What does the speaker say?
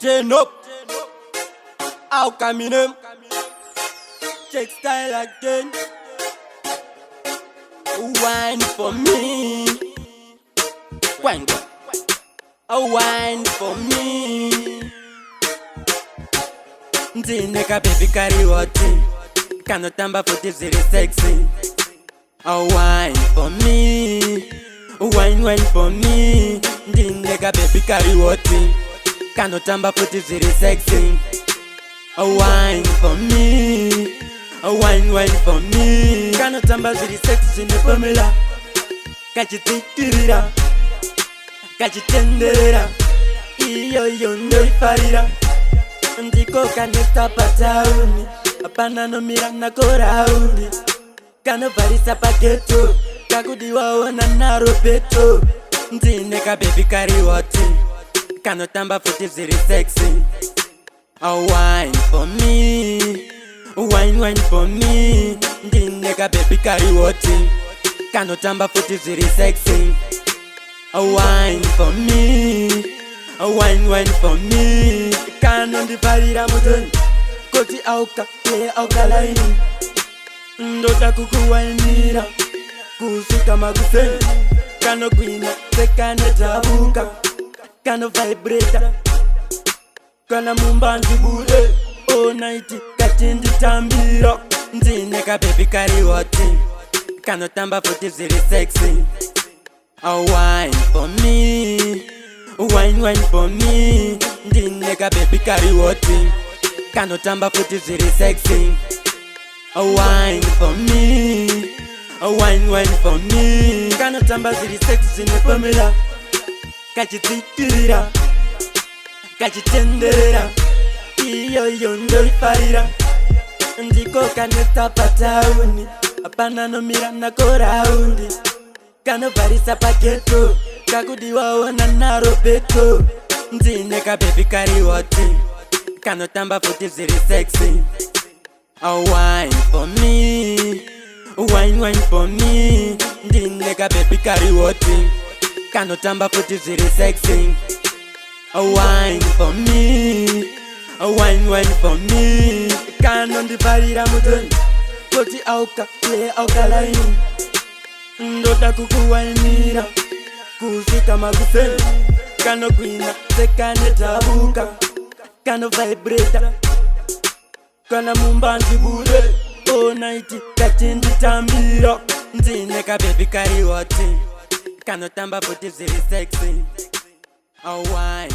Turn up. How come in them? Check style again. Wine for me. Wine. A wine for me. Ndineka baby carry wati. Kanotamba futi ziri sexy. A wine for me. Wine for me. Ndineka baby carry wati. Kanotamba futi ziri sexy. A wine for me. A wine for me. Kanotamba ziri sexy ne formula. Kachitikirira. Kachitenderera. Iyo ndo ifarira. Ndiko kaneta patauni. Apana no mirana korauni. Kano varisa paketo. Kakudi waona naro peto. Ndineka baby carry wati. Kano tamba futi ziri sexy. A wine for me. Wine for me. Ndineka baby carry wati. Kano tamba futi ziri sexy. A wine for me. A wine for me. Kano ndifarira mutoni. Koti auka, auka laini. Ndota kukuwainira. Kusika maguseni. Kano gwina, sekane jabuka. Kano vibrator. Kana mumbanji bule. All night, katindi tambira. Ndineka baby carry wati. Kano tamba futi ziri sexy. A wine for me. Wine for me. Ndineka baby carry wati. Kano tamba futi ziri sexy. A wine for me. A wine for me. Kano tamba ziri sexy ne formula. Kachitikirira. Kachitenderera. Iyo ndo ifarira. Ndiko kaneta patauni. Apana no mirana koraundi. Kano varisa paketo. Kakudi waona naro peto. Ndineka baby carry wati. Kano tamba futi ziri sexy. A wine for me. Wine for me. Ndineka baby carry wati. Kano tamba futi ziri sexy. A wine for me. A wine for me. Kano ndifarira mutoni. Koti auka laini. Ndota kukuwainira. Kusika maguseni. Kano gwina, sekane jabuka. Kano vibrator. Kana mumbanji bule. All night, katindi tambira. Ndineka baby carry wati. Kano tamba futi ziri sexy. A wine